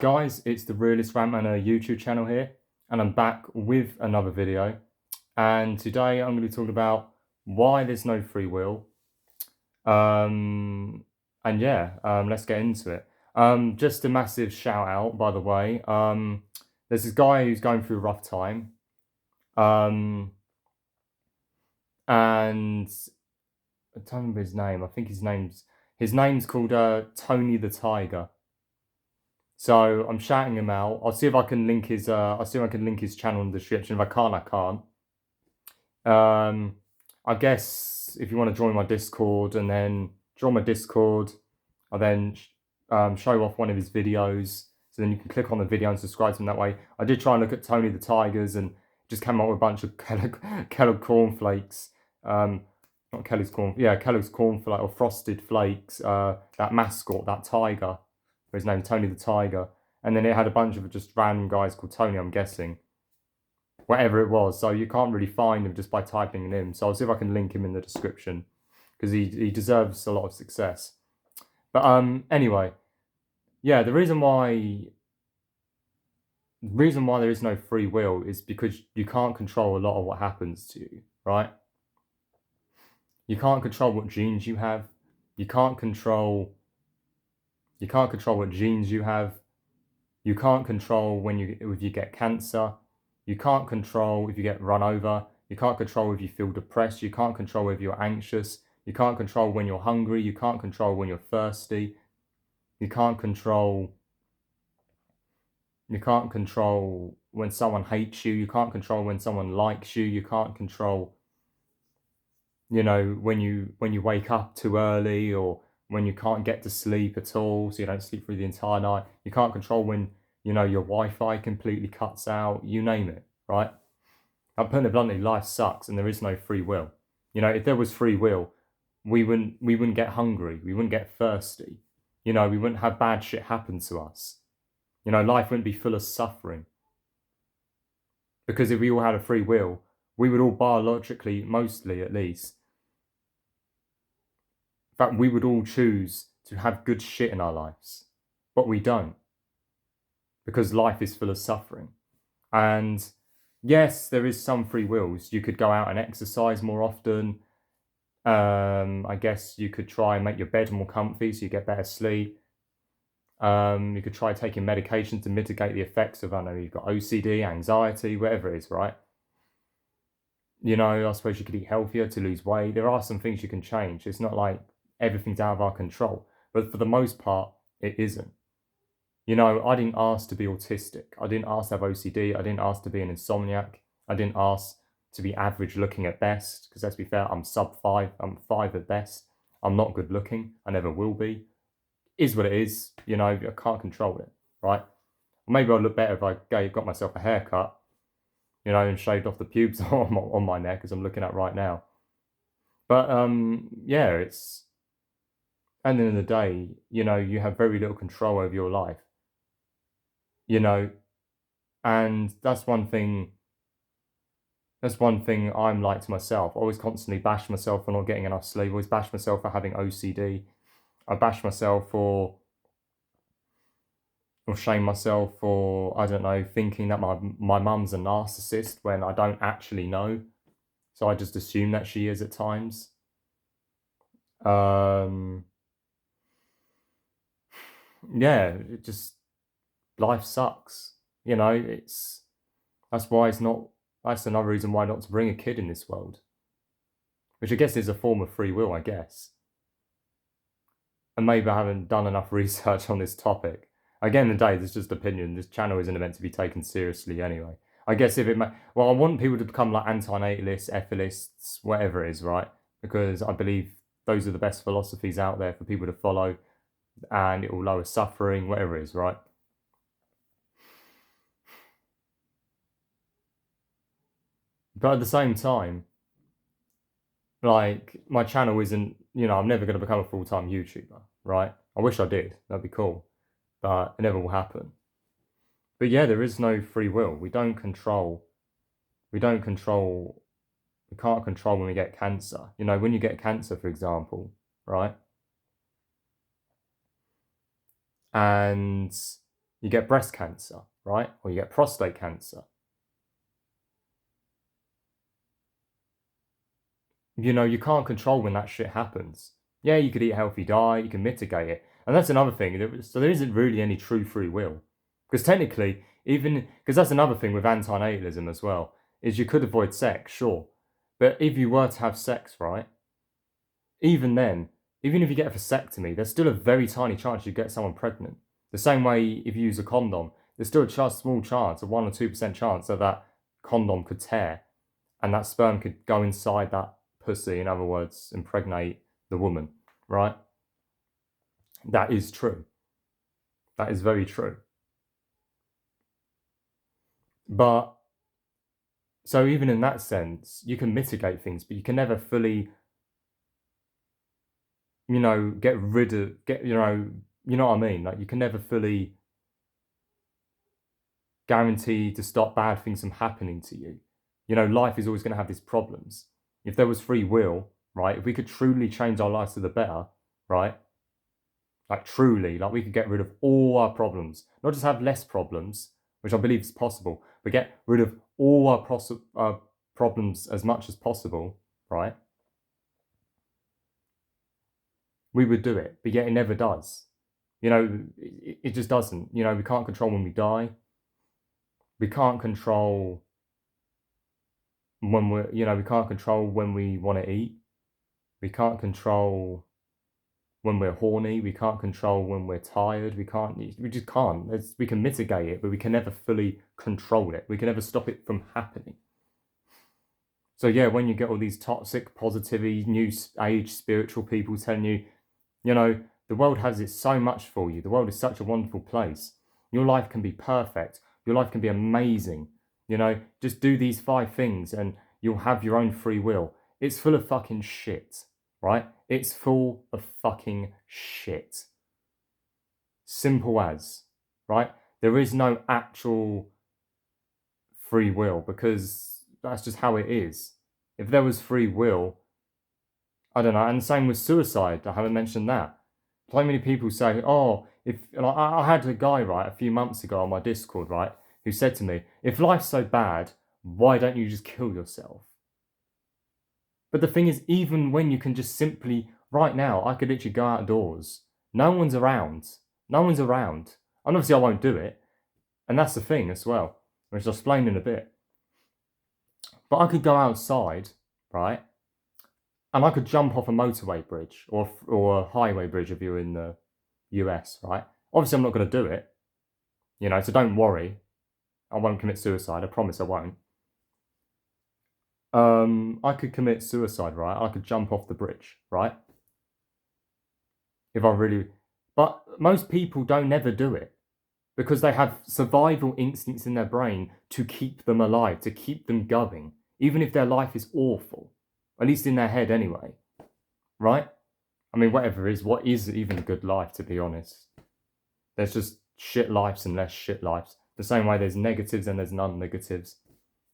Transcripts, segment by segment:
Guys, it's the Realist Rant Man YouTube channel here, and I'm back with another video. And today I'm going to be talking about why there's no free will. Let's get into it. Just a massive shout out, by the way. There's this guy who's going through a rough time, and I don't remember his name. I think his name's called Tony the Tiger. So I'm shouting him out. I'll see if I can link his channel in the description. If I can't, I can't. I guess if you want to join my Discord and then join my Discord, I'll then show off one of his videos. So then you can click on the video and subscribe to him that way. I did try and look at Tony the Tigers and just came up with a bunch of Kellogg cornflakes. Not Kellogg's corn, yeah, Kellogg's cornflake or Frosted Flakes. That mascot, that tiger. His name Tony the Tiger, and then it had a bunch of just random guys called Tony, I'm guessing, whatever it was. So you can't really find him just by typing in him. So I'll see if I can link him in the description because he deserves a lot of success. But anyway, yeah, the reason why there is no free will is because you can't control a lot of what happens to you, right? You can't control what genes you have. You can't control what genes you have. You can't control if you get cancer. You can't control if you get run over. You can't control if you feel depressed. You can't control if you're anxious. You can't control when you're hungry. You can't control when you're thirsty. You can't control when someone hates you. You can't control when someone likes you. You can't control, when you wake up too early, or when you can't get to sleep at all, so you don't sleep through the entire night. You can't control when, your Wi-Fi completely cuts out, you name it, right? I'm putting it bluntly, life sucks and there is no free will. If there was free will, we wouldn't get hungry, we wouldn't get thirsty, we wouldn't have bad shit happen to us. Life wouldn't be full of suffering. Because if we all had a free will, we would all biologically, mostly at least, in fact, we would all choose to have good shit in our lives, but we don't, because life is full of suffering. And yes, there is some free wills. You could go out and exercise more often. I guess you could try and make your bed more comfy so you get better sleep. You could try taking medication to mitigate the effects of, I don't know, you've got OCD, anxiety, whatever it is, right? I suppose you could eat healthier to lose weight. There are some things you can change. It's not like everything's out of our control, but for the most part, it isn't. I didn't ask to be autistic. I didn't ask to have OCD. I didn't ask to be an insomniac. I didn't ask to be average looking at best, because let's be fair, I'm sub 5. I'm 5 at best. I'm not good looking. I never will be. Is what it is. I can't control it, right? Maybe I'll look better if I got myself a haircut, and shaved off the pubes on my neck, as I'm looking at right now. But yeah, it's, at the end of the day, you have very little control over your life, and that's one thing I'm like to myself. I always constantly bash myself for not getting enough sleep. I always bash myself for having OCD. I bash myself or shame myself for, I don't know, thinking that my mum's a narcissist when I don't actually know. So I just assume that she is at times. Yeah, it just, life sucks. That's another reason why not to bring a kid in this world. Which I guess is a form of free will, I guess. And maybe I haven't done enough research on this topic. Again, the day, this is just opinion. This channel isn't meant to be taken seriously anyway. I guess I want people to become like anti-natalists, ethicists, whatever it is, right? Because I believe those are the best philosophies out there for people to follow, and it will lower suffering, whatever it is, right? But at the same time, like, my channel isn't, I'm never going to become a full-time YouTuber, right? I wish I did. That'd be cool. But it never will happen. But yeah, there is no free will. We can't control when we get cancer. When you get cancer, for example, right? And You get breast cancer, right? Or you get prostate cancer. You know, you can't control when that shit happens. Yeah, you could eat a healthy diet, you can mitigate it. And that's another thing. So there isn't really any true free will. Because technically, because that's another thing with anti-natalism as well, is you could avoid sex, sure. But if you were to have sex, right, even then, even if you get a vasectomy, there's still a very tiny chance you get someone pregnant. The same way if you use a condom, there's still a small chance, a 1 or 2% chance that that condom could tear and that sperm could go inside that pussy, in other words, impregnate the woman, right? That is true. That is very true. But so even in that sense, you can mitigate things, but you can never fully, get rid of, you know what I mean? Like you can never fully guarantee to stop bad things from happening to you. You know, life is always going to have these problems. If there was free will, right? If we could truly change our lives to the better, right? Like truly, like we could get rid of all our problems, not just have less problems, which I believe is possible, but get rid of all our problems as much as possible, right? We would do it, but yet it never does. You know, it just doesn't. You know, we can't control when we die. We can't control we can't control when we want to eat. We can't control when we're horny. We can't control when we're tired. We just can't. We can mitigate it, but we can never fully control it. We can never stop it from happening. So yeah, when you get all these toxic, positivity, new age spiritual people telling you, the world has it so much for you. The world is such a wonderful place. Your life can be perfect. Your life can be amazing. Just do these 5 things and you'll have your own free will. It's full of fucking shit, right? It's full of fucking shit. Simple as, right? There is no actual free will because that's just how it is. If there was free will, I don't know, and same with suicide, I haven't mentioned that. So many people say, oh, I had a guy, right, a few months ago on my Discord, right, who said to me, if life's so bad, why don't you just kill yourself? But the thing is, even when you can just simply, right now, I could literally go outdoors. No one's around. No one's around. And obviously I won't do it. And that's the thing as well, which I'll explain in a bit. But I could go outside, right, and I could jump off a motorway bridge or a highway bridge if you're in the US, right? Obviously I'm not going to do it, so don't worry. I won't commit suicide. I promise I won't. I could commit suicide, right? I could jump off the bridge, right? If I really... But most people don't ever do it because they have survival instincts in their brain to keep them alive, to keep them going, even if their life is awful, at least in their head anyway, right? I mean, what is even a good life, to be honest? There's just shit lives and less shit lives. The same way there's negatives and there's non-negatives.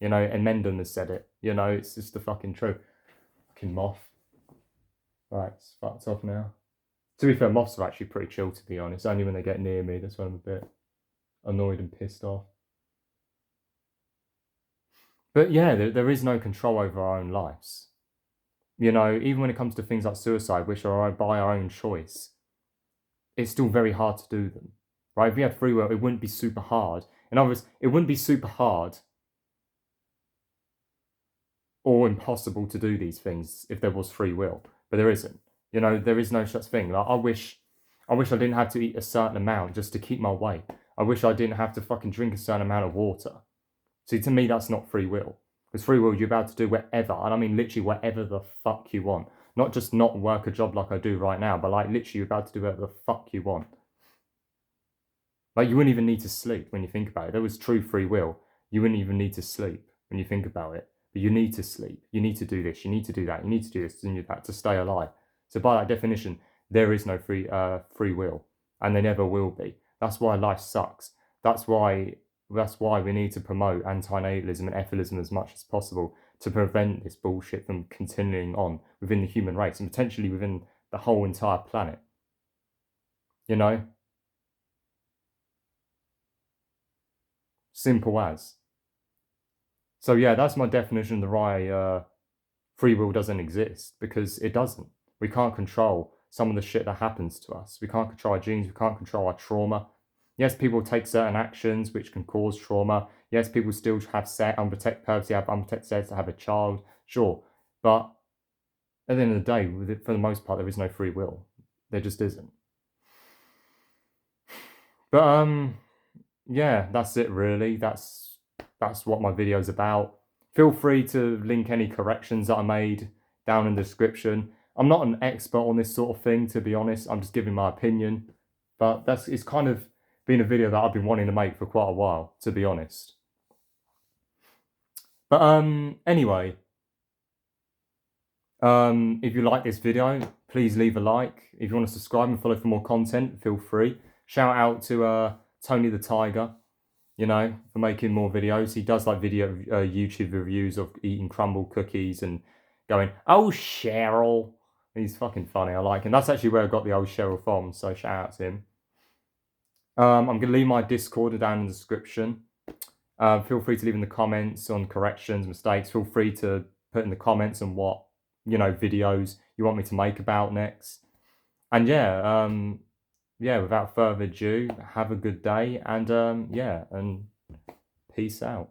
And Mendon has said it. It's just the fucking truth. Fucking moth. Right, it's fucked off now. To be fair, moths are actually pretty chill, to be honest. Only when they get near me, that's when I'm a bit annoyed and pissed off. But yeah, there is no control over our own lives. Even when it comes to things like suicide, which are by our own choice, it's still very hard to do them, right? If we had free will, it wouldn't be super hard. In other words, it wouldn't be super hard or impossible to do these things if there was free will, but there isn't. There is no such thing. Like I wish I didn't have to eat a certain amount just to keep my weight. I wish I didn't have to fucking drink a certain amount of water. See, to me, that's not free will. Because free will, you're about to do whatever, and I mean literally whatever the fuck you want. Not just not work a job like I do right now, but like literally you're about to do whatever the fuck you want. Like you wouldn't even need to sleep when you think about it. There was true free will. You wouldn't even need to sleep when you think about it. But you need to sleep. You need to do this. You need to do that. You need to do this and that to stay alive. So by that definition, there is no free will, and there never will be. That's why life sucks. That's why we need to promote anti-natalism and ethilism as much as possible to prevent this bullshit from continuing on within the human race and potentially within the whole entire planet. Simple as. So yeah, that's my definition of why free will doesn't exist, because it doesn't. We can't control some of the shit that happens to us. We can't control our genes. We can't control our trauma. Yes, people take certain actions which can cause trauma. Yes, people still have unprotected purposely have unprotected sex to have a child. Sure, but at the end of the day, for the most part, there is no free will. There just isn't. But yeah, that's it really. That's what my video's about. Feel free to link any corrections that I made down in the description. I'm not an expert on this sort of thing, to be honest. I'm just giving my opinion. But it's kind of been a video that I've been wanting to make for quite a while, to be honest. But anyway, if you like this video, please leave a like. If you want to subscribe and follow for more content, feel free. Shout out to Tony the Tiger, you know, for making more videos. He does like YouTube reviews of eating crumble cookies and going, "Oh, Cheryl." He's fucking funny. I like him. That's actually where I got the old Cheryl from, so shout out to him. I'm going to leave my Discord down in the description. Feel free to leave in the comments on corrections, mistakes. Feel free to put in the comments on what, you know, videos you want me to make about next. And yeah, without further ado, have a good day, and yeah, and peace out.